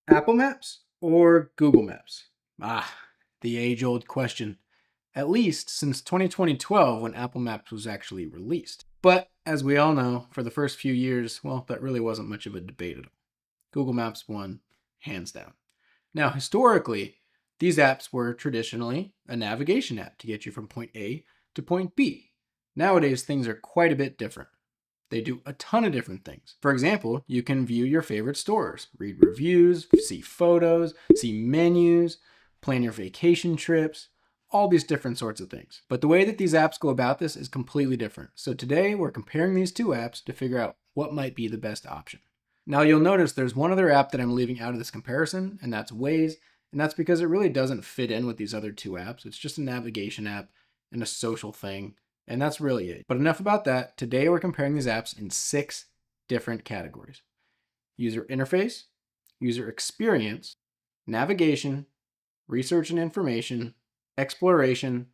Apple Maps or Google Maps? The age-old question. At least since 2012 when Apple Maps was actually released. But as we all know, for the first few years, well, that really wasn't much of a debate at all. Google Maps won, hands down. Now, historically, these apps were traditionally a navigation app to get you from point A to point B. Nowadays, things are quite a bit different. They do a ton of different things. For example, you can view your favorite stores, read reviews, see photos, see menus, plan your vacation trips, all these different sorts of things. But the way that these apps go about this is completely different. So today we're comparing these two apps to figure out what might be the best option. Now you'll notice there's one other app that I'm leaving out of this comparison, and that's Waze. And that's because it really doesn't fit in with these other two apps. It's just a navigation app and a social thing. And that's really it. But enough about that. Today we're comparing these apps in 6 different categories: user interface, user experience, navigation, research and information, exploration,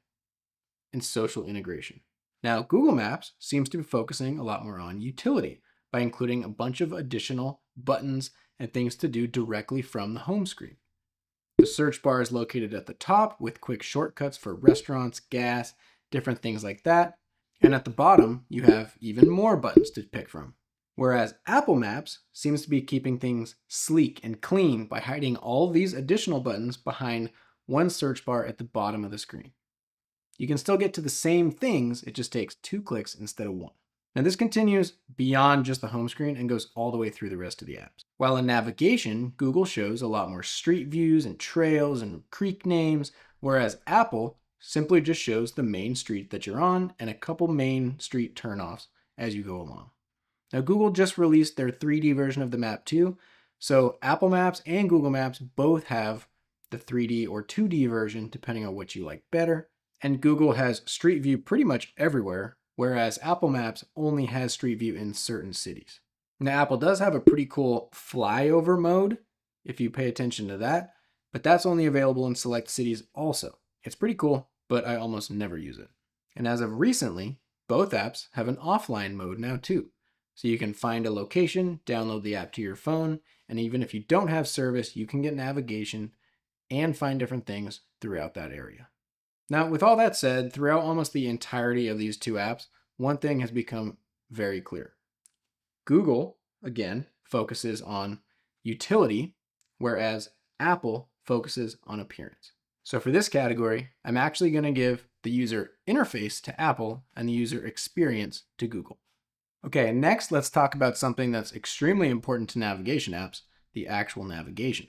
and social integration. Now, Google Maps seems to be focusing a lot more on utility by including a bunch of additional buttons and things to do directly from the home screen. The search bar is located at the top with quick shortcuts for restaurants, gas, different things like that. And at the bottom, you have even more buttons to pick from. Whereas Apple Maps seems to be keeping things sleek and clean by hiding all these additional buttons behind one search bar at the bottom of the screen. You can still get to the same things, it just takes 2 clicks instead of 1. Now this continues beyond just the home screen and goes all the way through the rest of the apps. While in navigation, Google shows a lot more street views and trails and creek names, whereas Apple simply just shows the main street that you're on and a couple main street turnoffs as you go along. Now Google just released their 3D version of the map too, so Apple Maps and Google Maps both have the 3D or 2D version depending on what you like better. And Google has Street View pretty much everywhere, whereas Apple Maps only has Street View in certain cities. Now Apple does have a pretty cool flyover mode if you pay attention to that, but that's only available in select cities also. It's pretty cool, but I almost never use it. And as of recently, both apps have an offline mode now too. So you can find a location, download the app to your phone, and even if you don't have service, you can get navigation and find different things throughout that area. Now, with all that said, throughout almost the entirety of these two apps, one thing has become very clear. Google, again, focuses on utility, whereas Apple focuses on appearance. So for this category, I'm actually going to give the user interface to Apple and the user experience to Google. Okay, next let's talk about something that's extremely important to navigation apps, the actual navigation.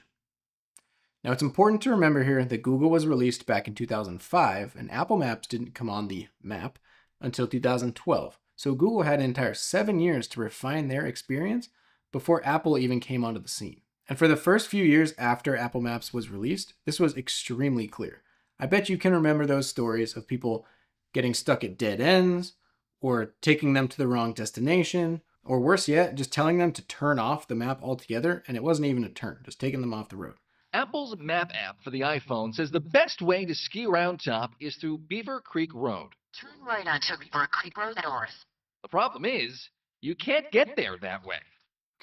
Now it's important to remember here that Google was released back in 2005 and Apple Maps didn't come on the map until 2012. So Google had an entire 7 years to refine their experience before Apple even came onto the scene. And for the first few years after Apple Maps was released, this was extremely clear. I bet you can remember those stories of people getting stuck at dead ends, or taking them to the wrong destination, or worse yet, just telling them to turn off the map altogether, and it wasn't even a turn, just taking them off the road. Apple's Map app for the iPhone says the best way to ski around top is through Beaver Creek Road. Turn right onto Beaver Creek Road north. The problem is, you can't get there that way.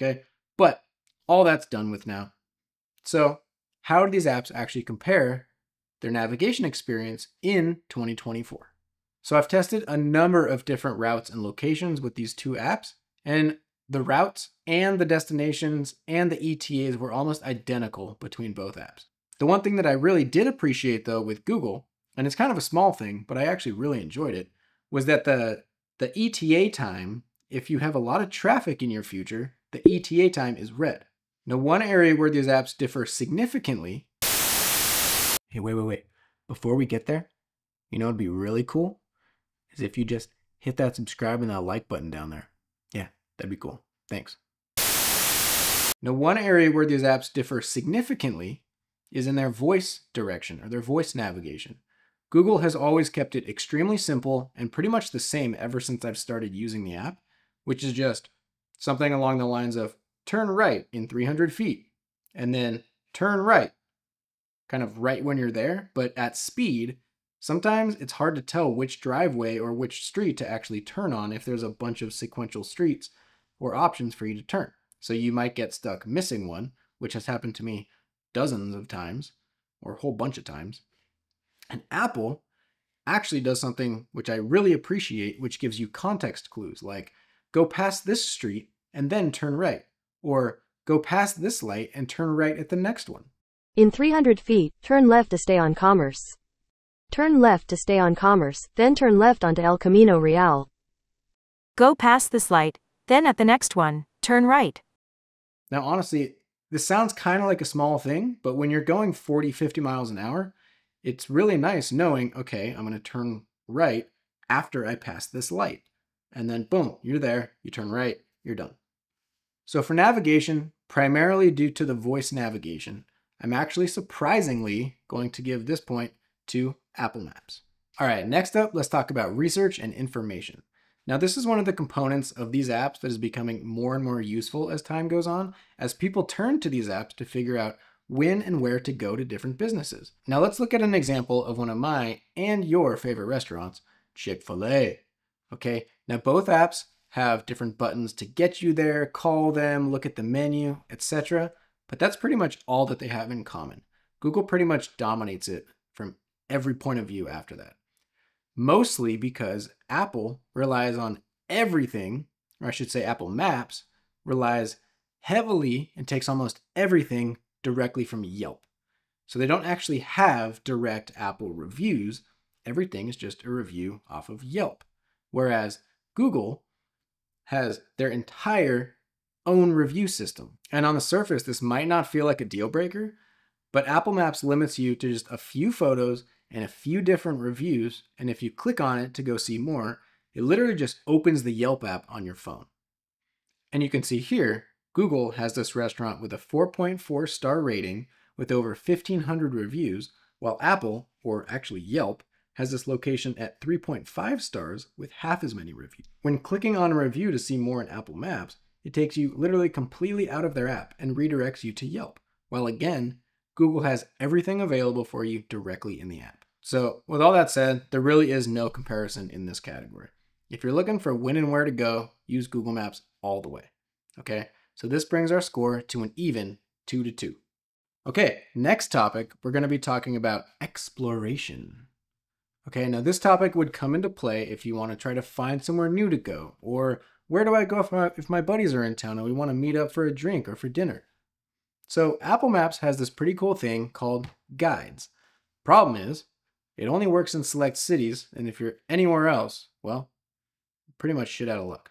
Okay, but all that's done with now. So how do these apps actually compare their navigation experience in 2024? So I've tested a number of different routes and locations with these two apps, and the routes and the destinations and the ETAs were almost identical between both apps. The one thing that I really did appreciate though with Google, and it's kind of a small thing, but I actually really enjoyed it, was that the ETA time, if you have a lot of traffic in your future, the ETA time is red. Now, one area where these apps differ significantly. Hey, wait. Before we get there, you know what'd be really cool? Is if you just hit that subscribe and that like button down there. Yeah, that'd be cool. Thanks. Now, one area where these apps differ significantly is in their voice direction or their voice navigation. Google has always kept it extremely simple and pretty much the same ever since I've started using the app, which is just something along the lines of turn right in 300 feet and then turn right, kind of right when you're there, but at speed. Sometimes it's hard to tell which driveway or which street to actually turn on if there's a bunch of sequential streets or options for you to turn. So you might get stuck missing one, which has happened to me dozens of times or a whole bunch of times. And Apple actually does something which I really appreciate, which gives you context clues like go past this street and then turn right, or go past this light and turn right at the next one. In 300 feet, turn left to stay on Commerce. Turn left to stay on Commerce, then turn left onto El Camino Real. Go past this light, then at the next one, turn right. Now, honestly, this sounds kind of like a small thing, but when you're going 40, 50 miles an hour, it's really nice knowing, okay, I'm going to turn right after I pass this light. And then boom, you're there, you turn right, you're done. So for navigation, primarily due to the voice navigation, I'm actually surprisingly going to give this point to Apple Maps. All right, next up, let's talk about research and information. Now, this is one of the components of these apps that is becoming more and more useful as time goes on, as people turn to these apps to figure out when and where to go to different businesses. Now, let's look at an example of one of my and your favorite restaurants, Chick-fil-A. Okay, now both apps have different buttons to get you there, call them, look at the menu, etc. But that's pretty much all that they have in common. Google pretty much dominates it from every point of view after that. Mostly because Apple relies on everything, or I should say Apple Maps relies heavily and takes almost everything directly from Yelp. So they don't actually have direct Apple reviews. Everything is just a review off of Yelp. Whereas Google has their entire own review system. And on the surface, this might not feel like a deal breaker, but Apple Maps limits you to just a few photos and a few different reviews. And if you click on it to go see more, it literally just opens the Yelp app on your phone. And you can see here, Google has this restaurant with a 4.4 star rating with over 1,500 reviews, while Apple, or actually Yelp, has this location at 3.5 stars with half as many reviews. When clicking on a review to see more in Apple Maps, it takes you literally completely out of their app and redirects you to Yelp, while again, Google has everything available for you directly in the app. So with all that said, there really is no comparison in this category. If you're looking for when and where to go, use Google Maps all the way. Okay, so this brings our score to an even 2-2. Okay, next topic, we're going to be talking about exploration. Okay, now this topic would come into play if you want to try to find somewhere new to go, or where do I go if my buddies are in town and we want to meet up for a drink or for dinner. So Apple Maps has this pretty cool thing called guides. Problem is, it only works in select cities, and if you're anywhere else, well, pretty much shit out of luck.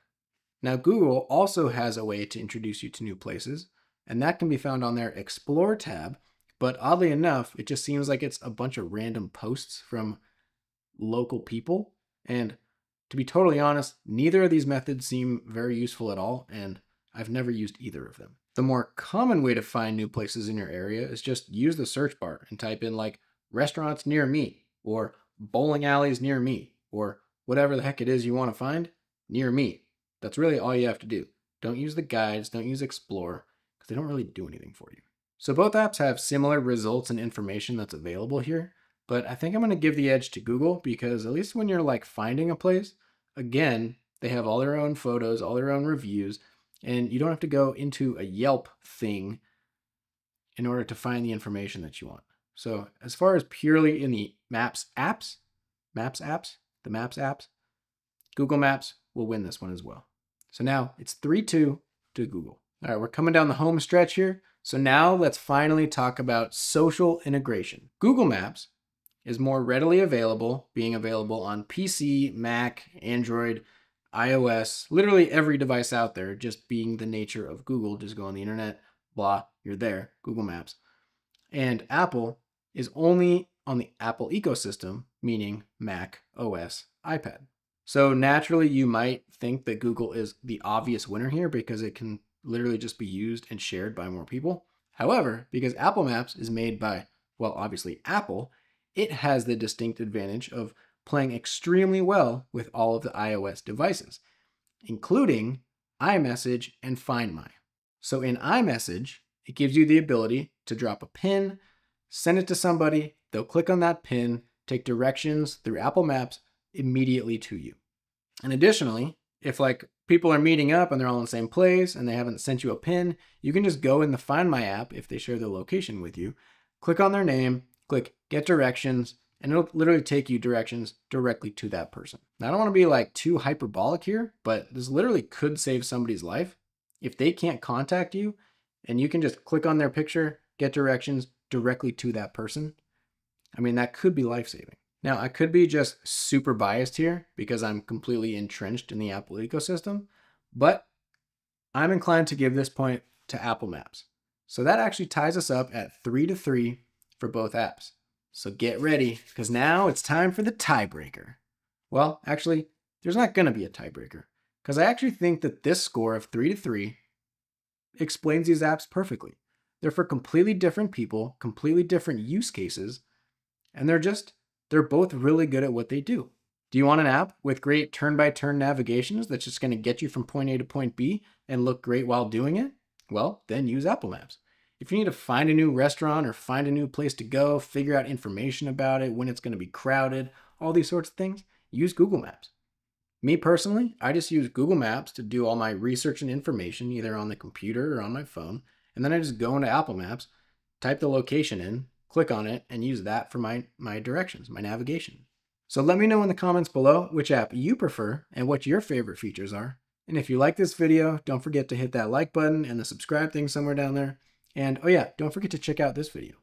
Now Google also has a way to introduce you to new places, and that can be found on their Explore tab, but oddly enough, it just seems like it's a bunch of random posts from local people, and to be totally honest, neither of these methods seem very useful at all, and I've never used either of them. The more common way to find new places in your area is just use the search bar and type in like restaurants near me, or bowling alleys near me, or whatever the heck it is you want to find near me. That's really all you have to do. Don't use the guides, don't use Explore, because they don't really do anything for you. So both apps have similar results and information that's available here, but I think I'm going to give the edge to Google because at least when you're like finding a place, again, they have all their own photos, all their own reviews, and you don't have to go into a Yelp thing in order to find the information that you want. So as far as purely in the Maps apps, Google Maps will win this one as well. So now it's 3-2 to Google. All right, we're coming down the home stretch here. So now let's finally talk about social integration. Google Maps is more readily available, being available on PC, Mac, Android, iOS, literally every device out there, just being the nature of Google. Just go on the internet, blah, you're there, Google Maps. And Apple is only on the Apple ecosystem, meaning Mac, OS, iPad. So naturally, you might think that Google is the obvious winner here because it can literally just be used and shared by more people. However, because Apple Maps is made by, well, obviously Apple, it has the distinct advantage of playing extremely well with all of the iOS devices, including iMessage and Find My. So in iMessage, it gives you the ability to drop a pin, send it to somebody, they'll click on that pin, take directions through Apple Maps immediately to you. And additionally, if like people are meeting up and they're all in the same place and they haven't sent you a pin, you can just go in the Find My app if they share their location with you, click on their name, click Get Directions, and it'll literally take you directions directly to that person. Now, I don't want to be like too hyperbolic here, but this literally could save somebody's life. If they can't contact you and you can just click on their picture, get directions directly to that person, I mean, that could be life-saving. Now, I could be just super biased here because I'm completely entrenched in the Apple ecosystem, but I'm inclined to give this point to Apple Maps. So that actually ties us up at 3-3 for both apps. So get ready, because now it's time for the tiebreaker. Well, actually, there's not going to be a tiebreaker, because I actually think that this score of 3-3 explains these apps perfectly. They're for completely different people, completely different use cases, and they're both really good at what they do. Do you want an app with great turn-by-turn navigations that's just going to get you from point A to point B and look great while doing it? Well, then use Apple Maps. If you need to find a new restaurant or find a new place to go, figure out information about it, when it's going to be crowded, all these sorts of things, use Google Maps. Me personally, I just use Google Maps to do all my research and information, either on the computer or on my phone, and then I just go into Apple Maps, type the location in, click on it, and use that for my directions, my navigation. So let me know in the comments below which app you prefer and what your favorite features are. And if you like this video, don't forget to hit that like button and the subscribe thing somewhere down there. And oh yeah, don't forget to check out this video.